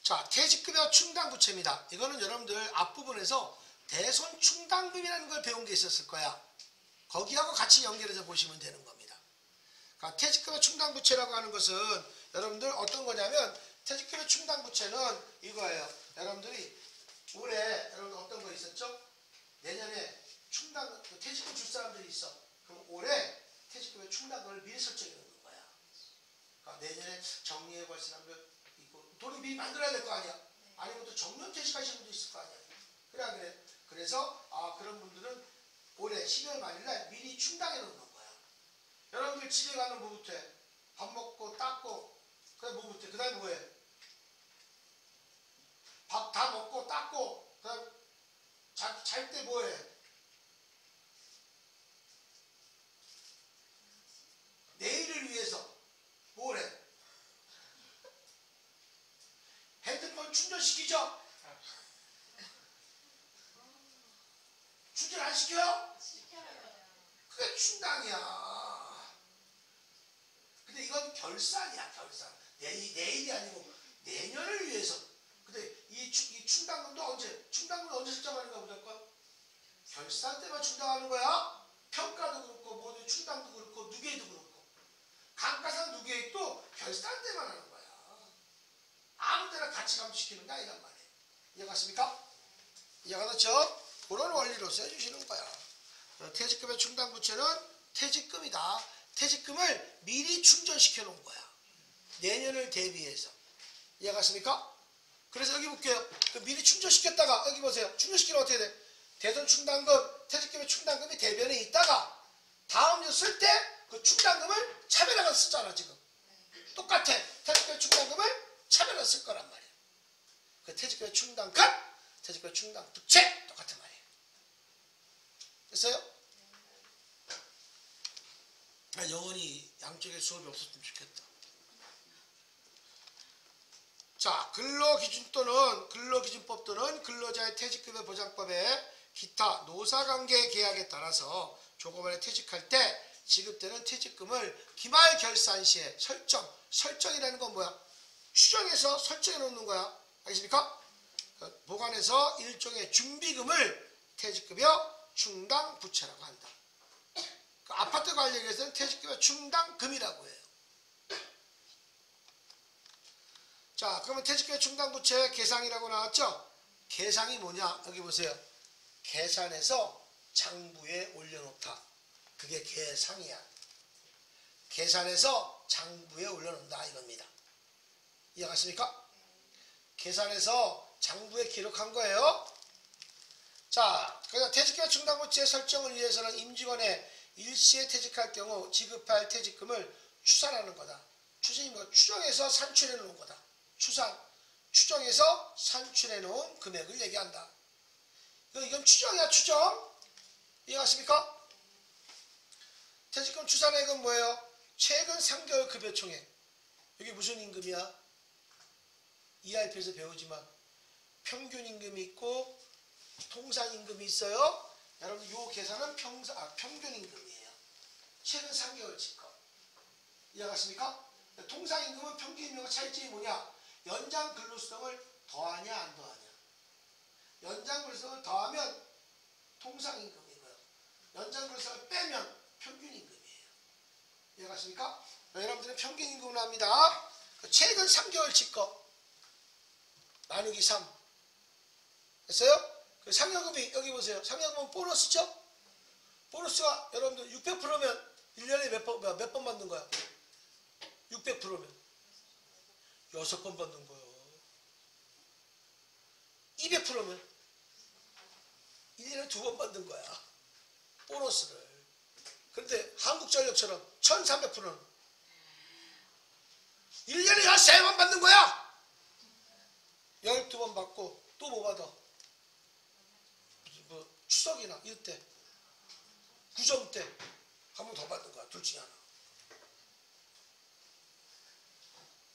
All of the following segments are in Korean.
자, 퇴직급여 충당부채입니다. 이거는 여러분들 앞부분에서 대손 충당금이라는 걸 배운 게 있었을 거야. 거기하고 같이 연결해서 보시면 되는 겁니다. 그러니까 퇴직급여 충당부채라고 하는 것은 여러분들 어떤 거냐면 퇴직급여 충당부채는 이거예요. 여러분들이 올해 여러분들 어떤 거 있었죠? 내년에 충당 퇴직금 줄 사람들이 있어. 그럼 올해 퇴직급여 충당금을 미리 설정해 놓는 거야. 그러니까 내년에 정리해 볼 사람들 있고 돈을 미리 만들어야 될 거 아니야. 아니면 또 정년 퇴직하시는 분도 있을 거 아니야. 그래. 그래서 그런 분들은 올해 12월 말일날 미리 충당해 놓는 거야. 여러분들 집에 가면 뭐부터 해? 밥 먹고 닦고 그 다음에 뭐부터 해? 그 다음에 뭐해? 밥 다 먹고 닦고 그 다음에 잘 때 뭐해? 내일을 위해서 뭘 해? 핸드폰 충전시키죠? 충전 안 시켜요? 그게 충당이야. 근데 이건 결산이야, 결산. 내일이 아니고 내년을 위해서. 근데 이 충당금도 충당금은 언제 설정하는 거야, 무조건? 결산 때만 충당하는 거야. 평가도 그렇고, 모든 충당도 그렇고, 누계도 그렇고. 감가상 누계액도 결산 때만 하는 거야. 아무 데나 같이 감시키는 게 아니란 말이에요. 이해갔습니까? 이해가 됐죠? 그런 원리로 써주시는 거야. 퇴직금의 충당부채는 퇴직금이다. 퇴직금을 미리 충전시켜 놓은 거야. 내년을 대비해서. 이해갔습니까? 그래서 여기 볼게요. 미리 충전시켰다가 여기 보세요. 충전시키면 어떻게 돼? 대손 충당금, 퇴직금의 충당금이 대변에 있다가 다음 년 쓸 때 그 충당금을 차별화가 쓰잖아 지금. 똑같아. 퇴직금의 충당금을 차별화 쓸 거란 말이야. 그 퇴직금의 충당금, 퇴직금의 충당부채 똑같은 말이에요. 됐어요? 영원히 양쪽에 수업이 없었으면 좋겠다. 자, 근로기준 또는 근로기준법 또는 근로자의 퇴직급여 보장법의 기타 노사관계 계약에 따라서 조금만에 퇴직할 때 지급되는 퇴직금을 기말 결산 시에 설정이라는 건 뭐야? 추정해서 설정해 놓는 거야. 알겠습니까? 보관해서 일종의 준비금을 퇴직급여 충당부채라고 한다. 그 아파트 관리에서는 퇴직급여 충당금이라고 해요. 자, 그러면 퇴직급여 충당부채 계상이라고 나왔죠? 계상이 뭐냐? 여기 보세요. 계산해서 장부에 올려놓다. 그게 계상이야. 계산해서 장부에 올려놓는다 이겁니다. 이해갔습니까? 계산해서 장부에 기록한 거예요. 자, 그래서 퇴직급여 충당부채 설정을 위해서는 임직원의 일시에 퇴직할 경우 지급할 퇴직금을 추산하는 거다. 추산이 뭐 추정해서 산출해 놓은 거다. 추정해서 산출해 놓은 금액을 얘기한다. 이건 추정이야, 추정. 이해갔습니까? 퇴직금 추산액은 뭐예요? 최근 3개월 급여총액. 이게 무슨 임금이야? ERP에서 배우지만 평균 임금이 있고 통상 임금이 있어요. 여러분 이 계산은 평균 임금이에요. 최근 3개월치 거. 이해갔습니까? 통상 임금은 평균 임금과 차이점이 뭐냐? 연장 근로수당을 더하냐 안 더하냐. 연장 근로수당을 더하면 통상 임금이고요. 연장 근로수당을 빼면 평균 임금이에요. 이해갔습니까? 여러분들은 평균 임금으로 합니다. 최근 3개월치 거 나누기 3 됐어요? 그 상여금이 여기 보세요. 상여금은 보너스죠? 보너스가 여러분들 600%면 1년에 몇 번 받는 거야? 600%면 6번 받는 거예요. 200%면 1년에 2번 받는 거야. 보너스를. 그런데 한국전력처럼 1300%는 1년에 13번 받는 거야. 12번 받고 또 뭐 받아? 뭐 추석이나 이때 구정 때 한 번 더 받는 거야. 둘 중에 하나.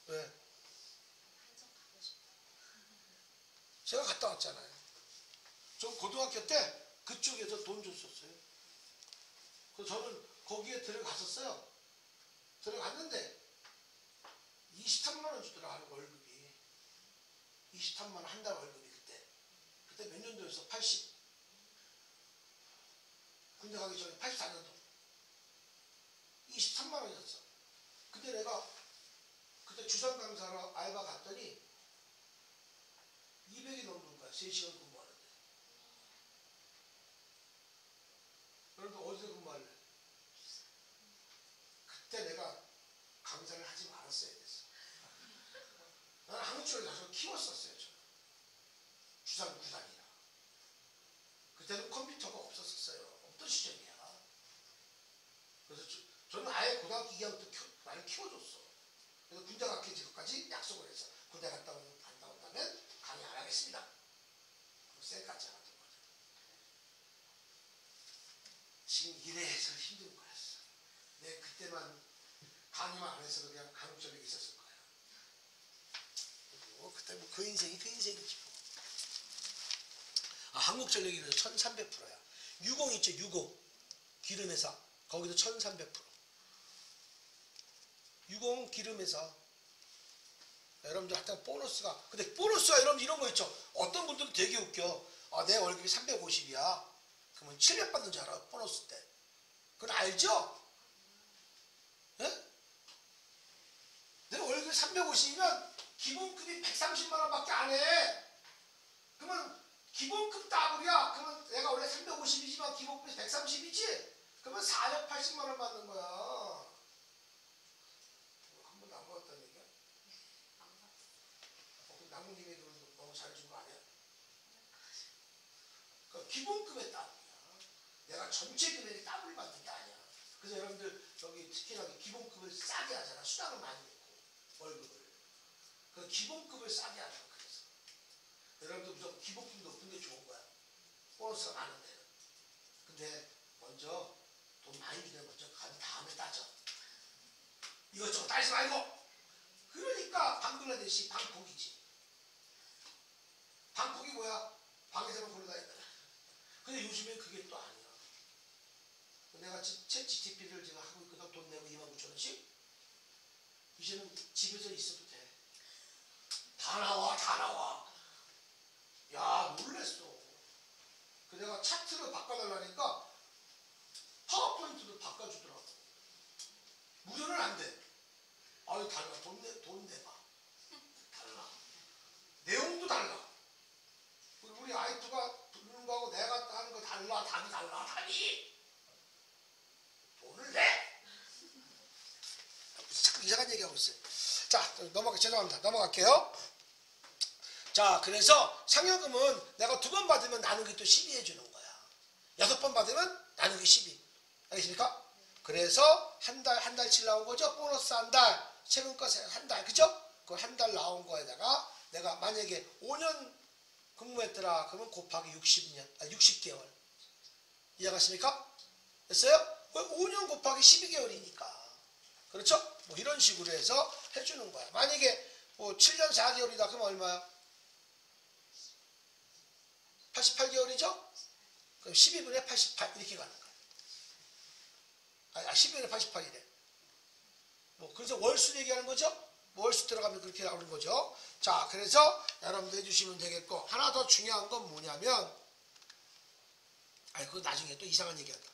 왜? 제가 갔다 왔잖아요. 전 고등학교 때 그쪽에서 돈 줬었어요. 그래서 저는 거기에 들어갔었어요. 들어갔는데 23만 원 주더라, 월급이. 23만 원 한 달 월급이 그때 몇 년도였어? 80 군대 가기 전에 84년도 23만 원이었어. 근데 내가 그때 주상 강사로 알바 갔더니 200이 넘는 거야. 3시간 근무하는데. 그런데 어디서 근무할래? 그때 내가 강사를 하지 말았어야 됐어. 나는 한국적으로 가서 키웠었어요. 저는. 주상 구단이라. 그때는 컴퓨터가 없었어요. 없던 시절이야. 그래서 저는 아예 고등학교 2학년 때 나를 키워줬어. 그래서 군대 가기 전까지 약속을 했어. 군대 갔다 온다면 강의 안 하겠습니다. 쌩까지 안 하던 거죠. 지금 이래서 힘든 거였어. 내 그때만 강의만 안 해서 그냥 한국전역에 있었을 거야. 그때 뭐 그 인생이지. 한국전력이 1300%야. 60 있죠, 60. 기름회사. 거기도 1300%. 60 기름회사. 여러분들 하여튼 보너스가. 근데 보너스가 여러분 이런 거 있죠. 어떤 분들은 되게 웃겨. 내 월급이 350이야. 그러면 700 받는 줄 알아, 보너스 때. 그건 알죠? 예? 내 월급이 350이면 기본급이 130만 원밖에 안 해. 그러면 기본급 따블이야. 그러면 내가 원래 350이지만 기본급이 130이지? 그러면 480만 원 받는 거야. 한 번도 안 받았다는 얘기야? 그럼 남궁님이 그럼 너무 잘 준 거 아니야? 그러니까 기본급의 따블이야. 내가 전체 금액의 따블을 받는 게 아니야. 그래서 여러분들 여기 특히나 기본급을 싸게 하잖아. 수당을 많이 내고 월급을. 그 기본급을 싸게 하는 거야. 그래서 여러분들 무조건 기본급 높은 게 좋은 거야. 보너스가 많은 데는. 근데 먼저 돈 많이 주면 먼저 간 다음에 따져. 이것저것 따지지 말고. 그러니까 방글라데시 방콕이지. 방콕이 뭐야? 방에서만 굴러다닌다. 근데 요즘엔 그게 또 아니야. 내가 챗 GTP를 제가 하고 있거든. 돈 내고 29,000원씩. 이제는 집에서 있어도 돼. 다 나와. 야, 놀랬어. 그 내가 차트를 바꿔달라니까 파워포인트도 바꿔주더라고. 무료는 안 돼. 아유, 달라. 돈 내봐. 달라. 내용도 달라. 우리 아이프가 부르는 거하고 내가 하는 거 달라. 답이 달라. 답이. 돈을 내. 자꾸 이상한 얘기하고 있어요. 자, 죄송합니다. 넘어갈게요. 자, 그래서 상여금은 내가 2번 받으면 나누기 또 12 해주는 거야. 6번 받으면 나누기 12. 알겠습니까? 그래서 한 달치 나온 거죠? 보너스 한 달, 최근 거 한 달, 그죠? 그 한 달 나온 거에다가 내가 만약에 5년 근무했더라. 그러면 곱하기 60개월. 이해가십니까? 됐어요? 5년 곱하기 12개월이니까. 그렇죠? 뭐 이런 식으로 해서 해주는 거야. 만약에 뭐 7년 4개월이다. 그럼 얼마야? 88개월이죠? 그럼 12분의 88 이렇게 가는 거야. 12분의 88이래. 뭐 그래서 월수 얘기하는 거죠? 뭐 월수 들어가면 그렇게 나오는 거죠. 자, 그래서 여러분도 해주시면 되겠고, 하나 더 중요한 건 뭐냐면, 그거 나중에 또 이상한 얘기한다.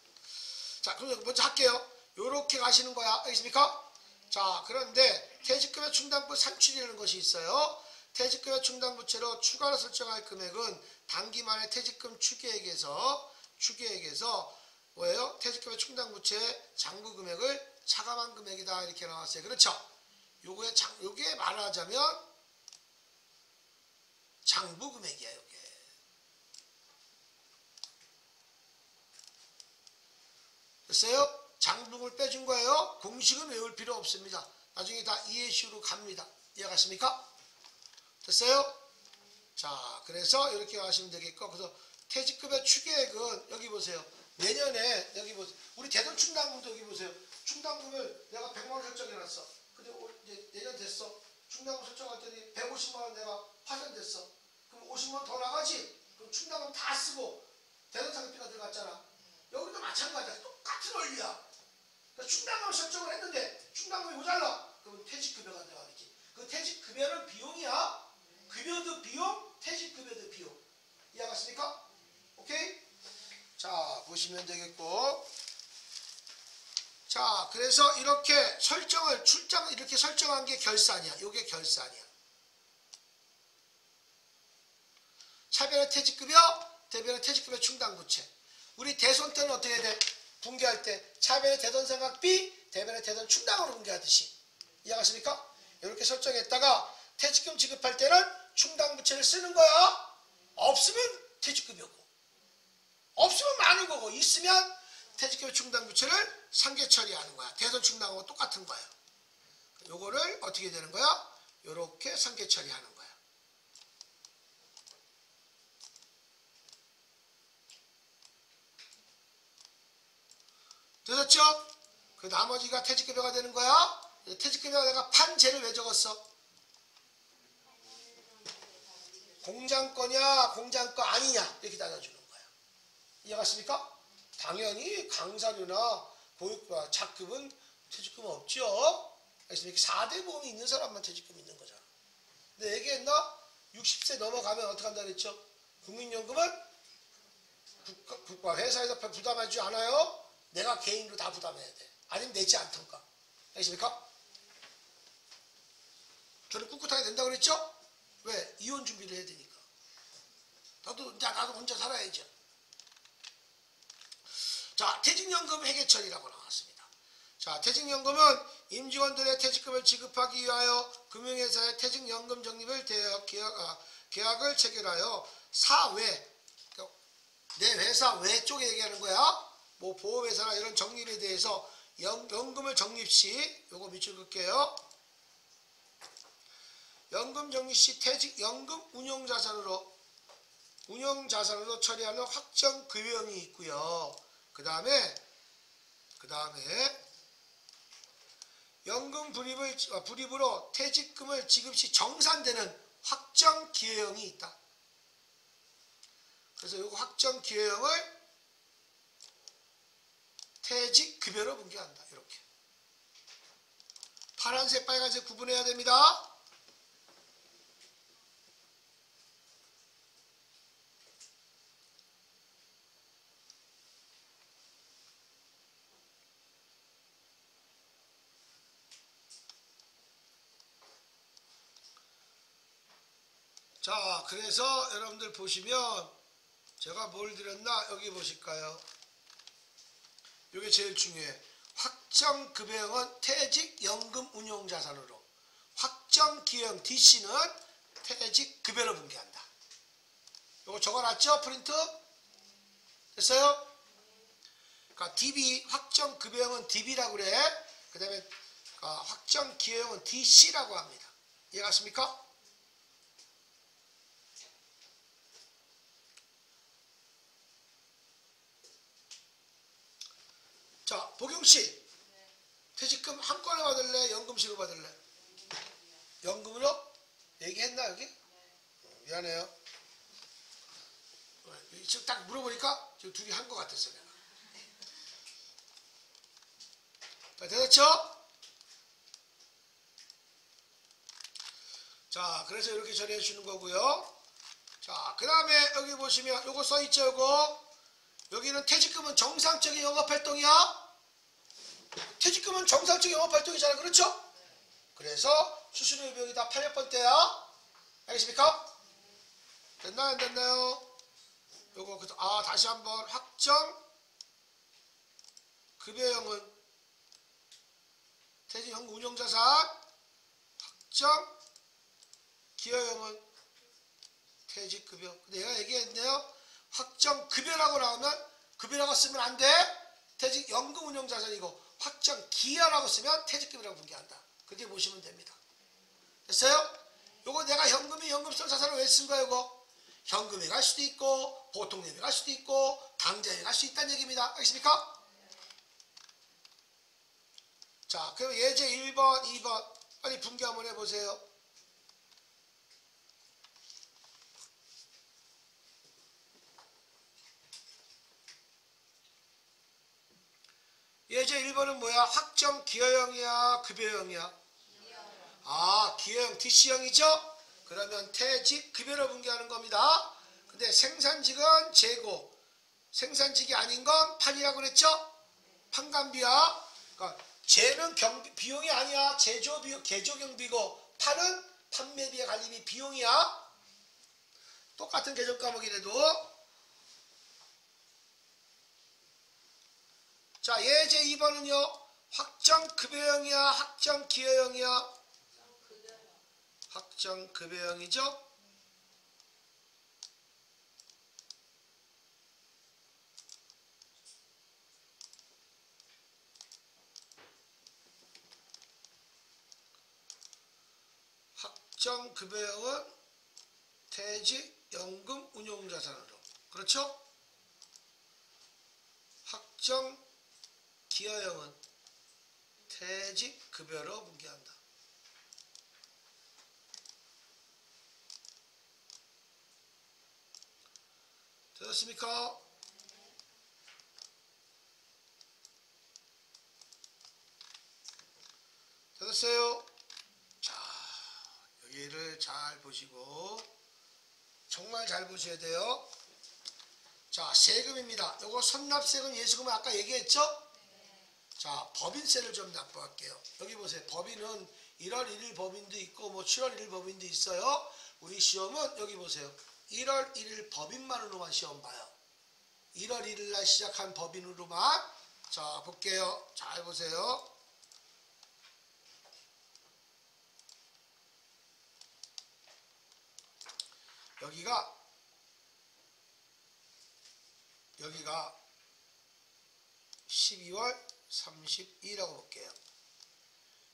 자, 그럼 먼저 할게요. 요렇게 가시는 거야. 알겠습니까? 자, 그런데 퇴직금의 충당부 산출이라는 것이 있어요. 퇴직금의 충당부채로 추가로 설정할 금액은 단기만의 퇴직금 추계액에서 뭐예요? 퇴직금의 충당부채 장부 금액을 차감한 금액이다. 이렇게 나왔어요. 그렇죠? 요게 말하자면 장부 금액이야. 요게. 됐어요? 장부금을 빼준 거예요. 공식은 외울 필요 없습니다. 나중에 다 이해식으로 갑니다. 이해가십니까? 됐어요? 자, 그래서 이렇게 하시면 되겠고, 그래서 퇴직금의 추계액은 여기 보세요. 내년에 여기 보세요. 우리 대돈 충당금도 여기 보세요. 충당금을 내가 100만 원 설정해놨어. 근데 이제 내년 됐어. 충당금 설정했더니 150만 원 내가 파산됐어. 그럼 50만 원 더 나가지? 그럼 충당금 다 쓰고 대돈 상기비가 들어갔잖아. 여기도 마찬가지야. 똑같은 원리야. 그러니까 충당금 설정을 했는데 충당금이 모자라. 그럼 퇴직급여가 들어가겠지. 그 퇴직급여는 비용이야. 급여도 비용, 보시면 되겠고. 자, 그래서 이렇게 출장을 이렇게 설정한 게 결산이야. 요게 결산이야. 차별의 퇴직급여, 대별의 퇴직급여 충당부채. 우리 대손 때는 어떻게 돼? 분개할 때 차별의 대손상각비, 대별의 대손 충당으로 분개하듯이. 이해가십니까? 이렇게 설정했다가 퇴직금 지급할 때는 충당부채를 쓰는 거야. 없으면 퇴직급여고. 없으면 많은 거고. 있으면 퇴직급여 충당부채를 상계 처리하는 거야. 대손 충당하고 똑같은 거야. 요거를 어떻게 되는 거야? 요렇게 상계 처리하는 거야. 되셨죠? 그 나머지가 퇴직급여가 되는 거야. 퇴직급여가 내가 판재를 왜 적었어? 공장거냐 공장거 아니냐 이렇게 따져주는 거야. 이해갔습니까? 당연히 강사료나 보육과 작급은 퇴직금 없죠. 그래서 이렇게 4대 보험이 있는 사람만 퇴직금 있는 거잖아. 근데 얘기했나? 60세 넘어가면 어떻게 한다 그랬죠? 국민연금은 국가 회사에서 부담하지 않아요. 내가 개인으로 다 부담해야 돼. 아니면 내지 않던가. 알겠습니까? 저는 꿋꿋하게 된다고 그랬죠? 왜? 이혼 준비를 해야 되니까. 나도 혼자 살아야죠. 자, 퇴직연금 해계처리라고 나왔습니다. 자, 퇴직연금은 임직원들의 퇴직금을 지급하기 위하여 금융회사의 퇴직연금 적립을 계약을 체결하여 사외, 내 회사 외 쪽에 얘기하는 거야. 뭐 보험회사나 이런 적립에 대해서 연금을 적립 시 요거 밑줄 긋게요. 연금 적립 시 퇴직연금 운용자산으로 처리하는 확정급여형이 있고요. 그 다음에 연금 불입으로 퇴직금을 지급 시 정산되는 확정기여형이 있다. 그래서 요거 확정기여형을 퇴직급여로 분개한다. 이렇게 파란색 빨간색 구분해야 됩니다. 자, 그래서 여러분들 보시면 제가 뭘 드렸나 여기 보실까요? 이게 제일 중요해. 확정급여형은 퇴직연금 운용자산으로, 확정기여형 DC는 퇴직급여로 분개한다. 이거 적어놨죠? 프린트? 됐어요? 그러니까 DB, 확정급여형은 DB라고 그래. 그 다음에 확정기여형은 DC라고 합니다. 이해가십니까? 자, 보경씨. 퇴직금 한 건에 받을래? 연금식으로 받을래? 연금으로? 얘기했나 여기? 미안해요. 지금 딱 물어보니까 지금 둘이 한 것 같았어 내가. 자, 됐죠? 자, 그래서 이렇게 처리해 주는 거고요. 자, 그 다음에 여기 보시면 요거 써있죠 요거. 여기는 퇴직금은 정상적인 영업활동이야. 퇴직금은 정상적인 영업활동이잖아. 그렇죠? 그래서 수수료 비용이 다 800번대야. 알겠습니까? 됐나요? 안 됐나요? 요거 다시 한번 확정 급여형은 퇴직연금 운용자산, 확정 기여형은 퇴직급여. 근데 얘가 얘기했네요. 확정급여라고 나오면 급여라고 쓰면 안 돼. 퇴직연금 운용자산이고 확정기여라고 쓰면 퇴직급여라고 분개한다. 그렇게 보시면 됩니다. 됐어요? 요거 내가 현금이 연금성 자산을 왜 쓴 거야 이거? 현금에 갈 수도 있고 보통예금에 갈 수도 있고 당좌에 갈 수 있다는 얘기입니다. 알겠습니까? 자, 그럼 예제 1번, 2번 빨리 분개 한번 해보세요. 예제 1번은 뭐야? 확정 기여형이야? 급여형이야? 아, 기여형 DC형이죠? 그러면 퇴직 급여로 분개하는 겁니다. 근데 생산직은 재고, 생산직이 아닌 건 판이라고 그랬죠? 판관비야. 그러니까 재는 비용이 아니야. 개조 경비고 판은 판매비와 관리비 비용이야. 똑같은 개정 과목이라도. 자, 예제 2번은요. 확정급여형이야, 확정기여형이야? 확정급여형이죠. 확정급여형은 퇴직연금 운용자산으로. 그렇죠? 확정기여형은 퇴직급여로 분기한다. 되셨습니까? 되셨어요? 자, 여기를 잘 보시고 정말 잘 보셔야 돼요. 자, 세금입니다. 요거 선납세금, 예수금은 아까 얘기했죠? 자, 법인세를 좀 납부할게요. 여기 보세요. 법인은 1월 1일 법인도 있고 뭐 7월 1일 법인도 있어요. 우리 시험은 여기 보세요. 1월 1일 법인만으로만 시험 봐요. 1월 1일 날 시작한 법인으로만. 자, 볼게요. 잘 보세요. 여기가 12월 32라고 볼게요.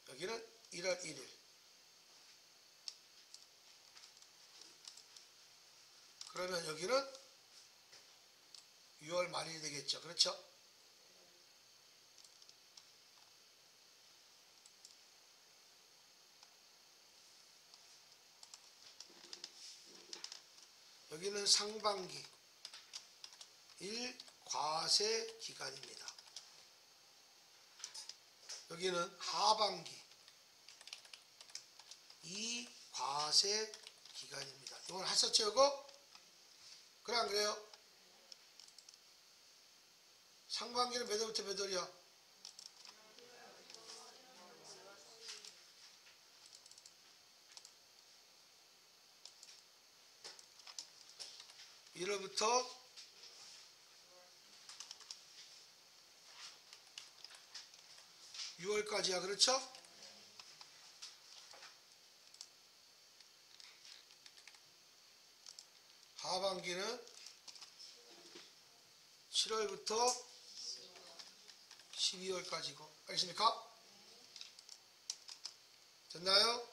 여기는 1월 1일. 그러면 여기는 6월 말일이 되겠죠. 그렇죠? 여기는 상반기 1 과세 기간입니다. 여기는 하반기 2 과세 기간입니다. 이건 했었죠, 이거? 그래, 안 그래요? 상반기는 몇 월부터 몇 월이야? 1월부터 6월까지야. 그렇죠? 하반기는 7월부터 12월까지고. 알겠습니까? 됐나요?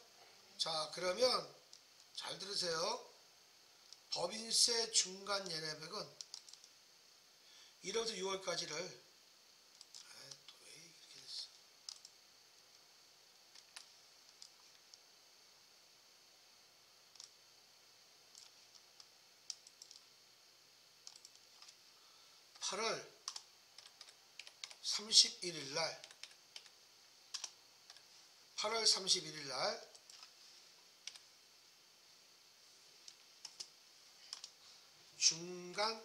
자, 그러면 잘 들으세요. 법인세 중간 연회액은 1월부터 6월까지를 또 왜 이렇게 됐어? (8월 31일 날) 8월 31일 날 중간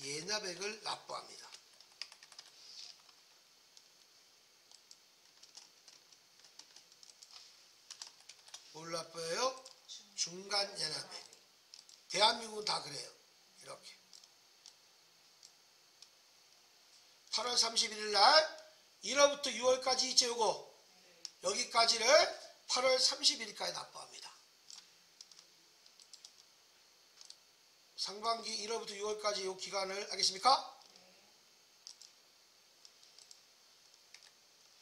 예납액을 납부합니다. 뭘 납부해요? 중간 예납액. 대한민국은 다 그래요. 이렇게 8월 31일 날 1월부터 6월까지 있죠. 요거 여기까지를 8월 31일까지 납부합니다. 상반기 1월부터 6월까지 이 기간을. 알겠습니까?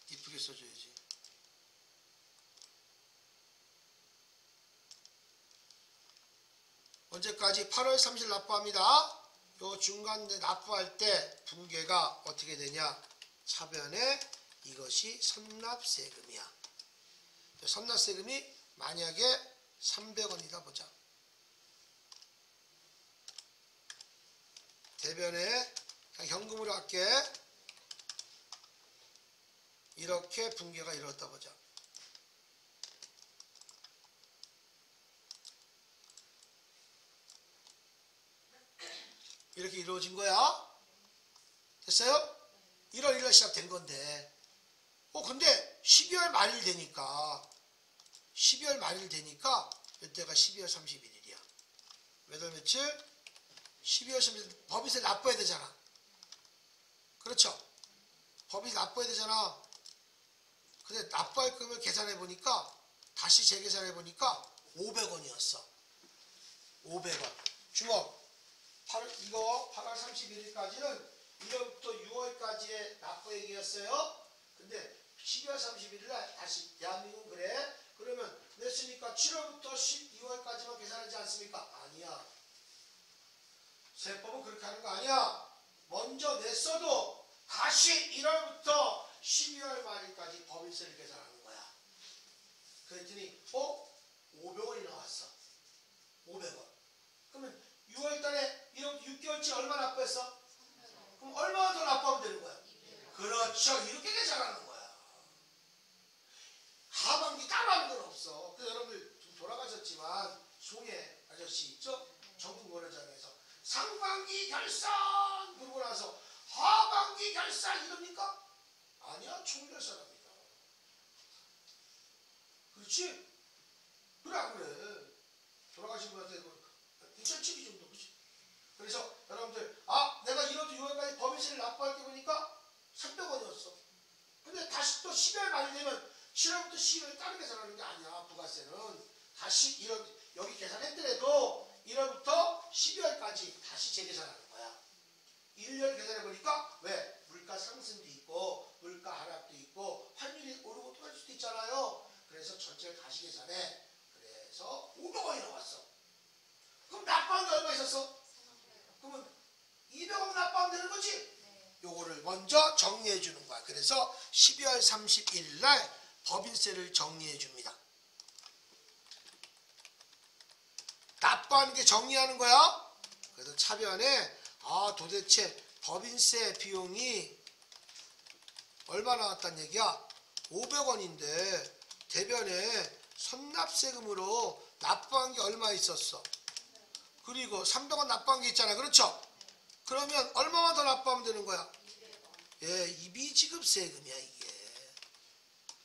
이쁘게 써줘야지. 언제까지? 8월 30일 납부합니다. 요 중간 납부할 때 분계가 어떻게 되냐? 차변에 이것이 선납세금이야. 선납세금이 만약에 300원이다 보자. 대변에 그냥 현금으로 할게. 이렇게 분계가 이뤘다 보자. 이렇게 이루어진 거야. 됐어요? 1월 1일 시작된 건데 근데 12월 말일 되니까 이때가 12월 31일이야. 몇 월 며칠? 12월 31일. 법인세 납부해야 되잖아. 그렇죠? 법인세 납부해야 되잖아. 근데 납부할 금을 계산해 보니까 다시 재계산해 보니까 500원이었어. 500원. 주목. 이거 8월 31일까지는 1월부터 6월까지의 납부액이었어요. 근데 12월 31일 날 다시 대한민국은 그래? 그러면 냈으니까 7월부터 12월까지만 계산하지 않습니까? 아니야. 세법은 그렇게 하는 거 아니야. 먼저 냈어도 다시 1월부터 12월 말일까지 법인세를 계산하는 거야. 그랬더니 500원이 나왔어. 500원. 그러면 6월달에 6개월치 얼마 납부했어? 그럼 얼마나 더 납부하면 되는 거야? 그렇죠. 이렇게 계산하는 거야. 하반기 따라하는 건 없어. 그래서 여러분들 좀 돌아가셨지만 송혜 아저씨 있죠? 정부거래장에서 상반기 결산 그러고 나서 하반기 결산 이럽니까? 아니야. 총결산합니다. 그렇지? 그래 안 그래? 돌아가신 분한테 2007이 정도 그치? 그래서 여러분들 내가 1월부터 6월까지 법인세를 납부할 때 보니까 300원이었어. 근데 다시 또 12월 말이 되면 7월부터 12월 다른 계산하는 게 아니야. 부가세는 다시 여기 계산했더라도 1월부터 12월까지 다시 재계산하는 거야. 1년 계산해 보니까 왜? 물가 상승도 있고 물가 하락도 있고 환율이 오르고 떨어질 수도 있잖아요. 그래서 전체를 다시 계산해. 그래서 500원이 나왔어. 그럼 납부한 게 얼마 있었어? 그러면 200원 납부하면 되는 거지? 요거를 먼저 정리해 주는 거야. 그래서 12월 31일 날 법인세를 정리해 줍니다. 납부하는 게 정리하는 거야. 그래서 차변에 도대체 법인세 비용이 얼마 나왔단 얘기야? 500원인데 대변에 선납세금으로 납부한 게 얼마 있었어? 그리고 300원 납부한 게 있잖아. 그렇죠? 그러면 얼마만 더 납부하면 되는 거야? 예, 이비지급세금이야 이게.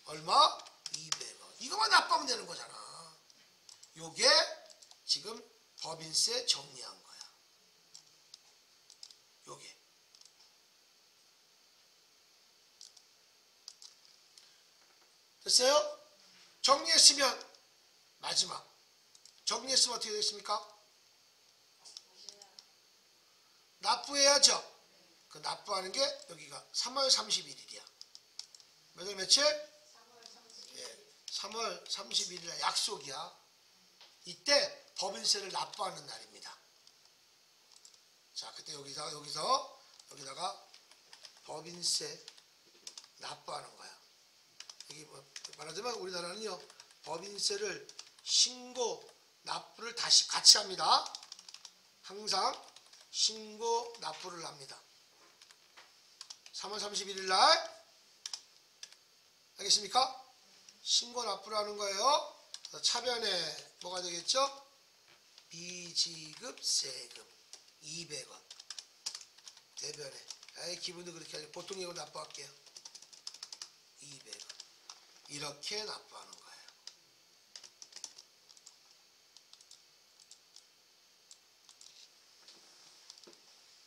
얼마? 200원. 이거만 납부하면 되는 거잖아. 요게 지금 법인세 정리한 거야. 요게. 됐어요? 정리했으면 마지막. 정리했으면 어떻게 되겠습니까? 납부해야죠. 그 납부하는 게 여기가 3월 31일이야. 몇 월 며칠? 3월 31일 약속이야. 이때 법인세를 납부하는 날입니다. 자, 그때 여기다가 법인세 납부하는 거야. 여기 말하자면 우리나라는요 법인세를 신고 납부를 다시 같이 합니다. 항상 신고 납부를 합니다. 3월 31일 날 알겠습니까? 신고 납부를 하는 거예요. 차변에 뭐가 되겠죠? 비지급세금 200원. 대변에 기분도 그렇게 하죠. 보통 이거 납부할게요. 200원. 이렇게 납부하는 거예요.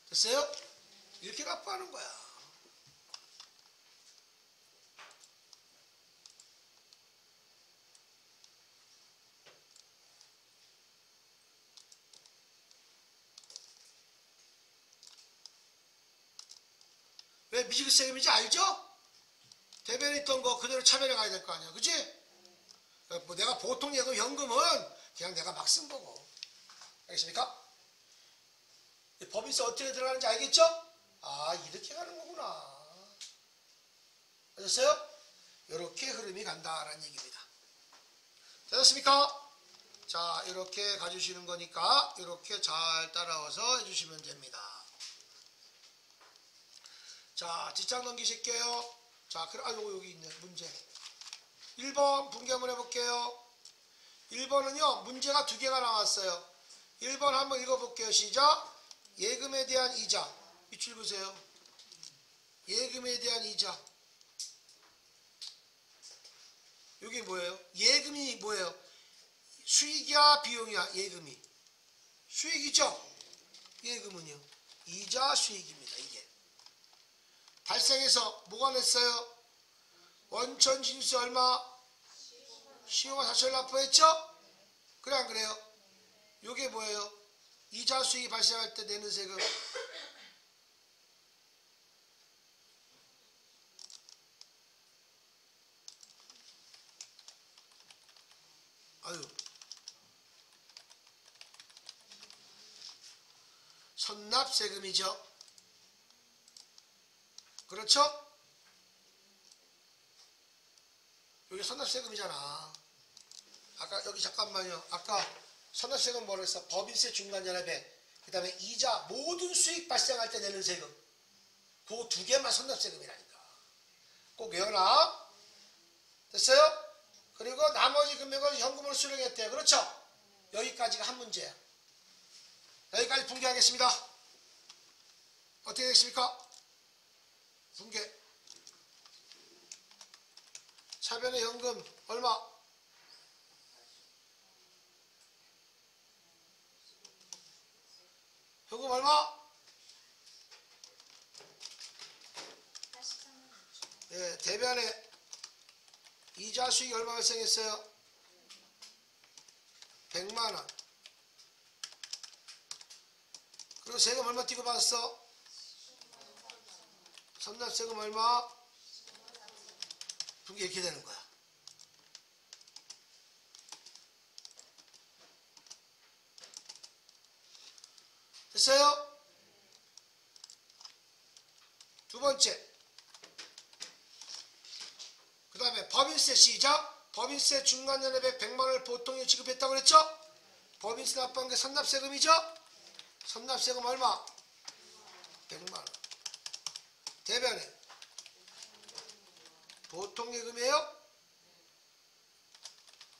됐어요? 이렇게 납부하는 거야. 왜 미지급세금인지 알죠? 대변에 있던 거 그대로 차변에 가야 될 거 아니야. 그치? 뭐 내가 보통 예금 현금은 그냥 내가 막 쓴 거고. 알겠습니까? 법인세 어떻게 들어가는지 알겠죠? 이렇게 가는 거구나. 아셨어요? 이렇게 흐름이 간다라는 얘기입니다. 됐습니까? 자, 이렇게 가주시는 거니까 이렇게 잘 따라와서 해주시면 됩니다. 자, 뒷장 넘기실게요. 자, 여기 있네. 문제. 1번 분개 한번 해볼게요. 1번은요, 문제가 2개가 나왔어요. 1번 한번 읽어볼게요. 시작. 예금에 대한 이자. 밑줄 보세요. 예금에 대한 이자. 이게 뭐예요? 예금이 뭐예요? 수익이야 비용이야? 예금이 수익이죠? 예금은요? 이자 수익입니다. 이게 발생해서 뭐가 냈어요? 원천 진수 얼마? 15만 4천을 납부했죠? 그래 안 그래요? 이게 뭐예요? 이자 수익이 발생할 때 내는 세금. 아유, 선납세금이죠. 그렇죠? 여기 선납세금이잖아. 아까 여기 잠깐만요. 아까 선납세금 뭐라 했어? 법인세 중간연합에 그 다음에 이자 모든 수익 발생할 때 내는 세금. 그거 두 개만 선납세금이라니까. 꼭 외워라. 됐어요? 그리고 나머지 금액을 현금으로 수령했대요. 그렇죠? 여기까지가 한 문제야. 여기까지 붕괴하겠습니다. 어떻게 되겠습니까? 붕괴. 차변의 현금 얼마? 현금 얼마? 예, 대변에 이자 수익이 얼마 발생했어요? 100만원. 그리고 세금 얼마 띄고 받았어? 선납세금 얼마? 붕괴 이렇게 되는 거야. 됐어요? 두 번째. 그 다음에 법인세 시작. 법인세 중간연합에 100만원을 보통에 지급했다고 그랬죠? 법인세 납부한 게 선납세금이죠? 선납세금 얼마? 100만원. 대변에 보통예금이에요?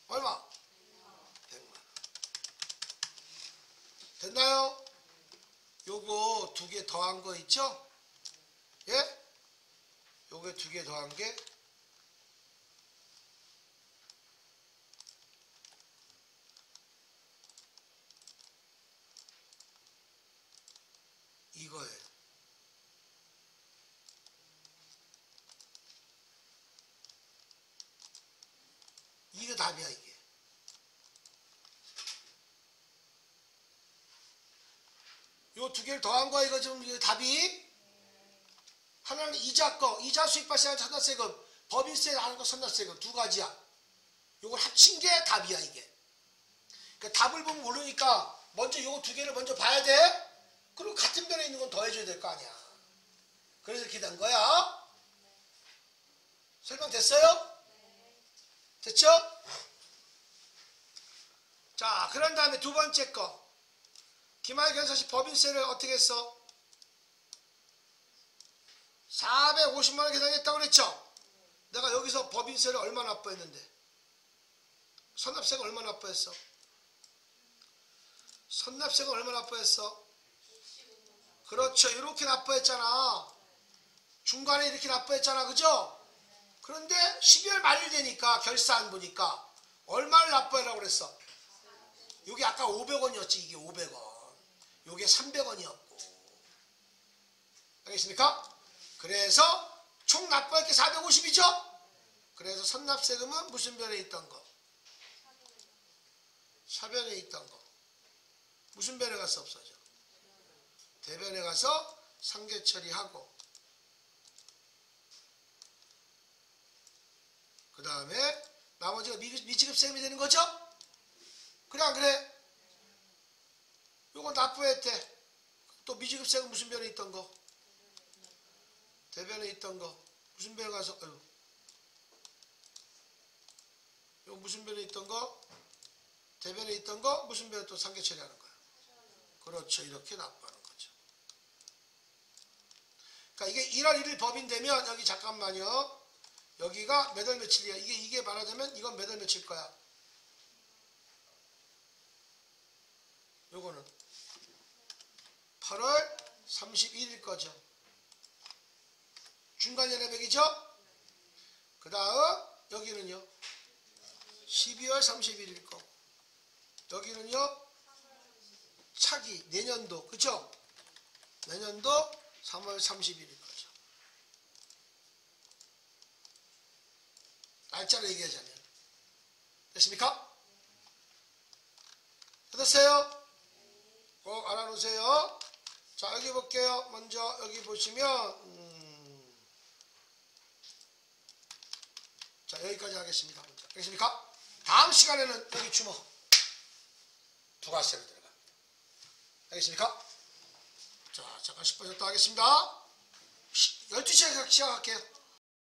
얼마? 100만원. 됐나요? 요거 두 개 더한 거 있죠? 예? 요거 두 개 더한 게 이거예요. 이게 답이야 이게. 요 두 개를 더한 거야 이거 지금 이거 답이. 하나는 이자 거, 이자 수익 발생한 선납세금, 법인세 하는 거 선납세금 두 가지야. 요걸 합친 게 답이야 이게. 그러니까 답을 보면 모르니까 먼저 요거 두 개를 먼저 봐야 돼. 그리고 같은 변에 있는 건 더해줘야 될 거 아니야. 그래서 이렇게 된 거야. 설명 됐어요? 됐죠? 자, 그런 다음에 두 번째 거. 기말견사시 법인세를 어떻게 했어? 450만원 계산했다고 그랬죠? 내가 여기서 법인세를 얼마 납부했는데? 선납세가 얼마 납부했어? 선납세가 얼마 납부했어? 그렇죠. 이렇게 납부했잖아. 중간에 이렇게 납부했잖아. 그죠? 그런데 12월 말일 되니까 결산 보니까 얼마를 납부하라고 그랬어? 이게 아까 500원이었지. 이게 500원. 이게 300원이었고. 알겠습니까? 그래서 총 납부할 게 450이죠? 그래서 선납세금은 무슨 변에 있던 거? 사변에 있던 거. 무슨 변에 가서 없어져? 대변에 가서 상계 처리하고 그 다음에 나머지가 미지급세금이 되는 거죠? 그래 안 그래? 요거 납부했대. 또 미지급세금 무슨 변에 있던 거? 대변에 있던 거. 무슨 변에 가서 아유. 요거 무슨 변에 있던 거? 대변에 있던 거 무슨 변에 또 상계 처리하는 거야. 그렇죠. 이렇게 납부하는 거죠. 그러니까 이게 1월 1일 법인 되면 여기 잠깐만요. 여기가 몇 월 며칠이야. 이게 말하자면 이건 몇 월 며칠 거야. 요거는 8월 31일 거죠. 중간 연회백이죠? 그 다음 여기는요 12월 31일 거고 여기는요 차기 내년도 그쵸? 내년도 3월 30일일 거죠. 날짜를 얘기하자면 됐습니까? 됐어요? 꼭 알아놓으세요. 자 여기 볼게요. 먼저 여기 보시면 자 여기까지 하겠습니다. 먼저. 알겠습니까? 다음 시간에는 여기 주목 부가세로 들어갑니다. 알겠습니까? 자 잠깐 10분 쉬었다 하겠습니다. 12시에 시작할게요.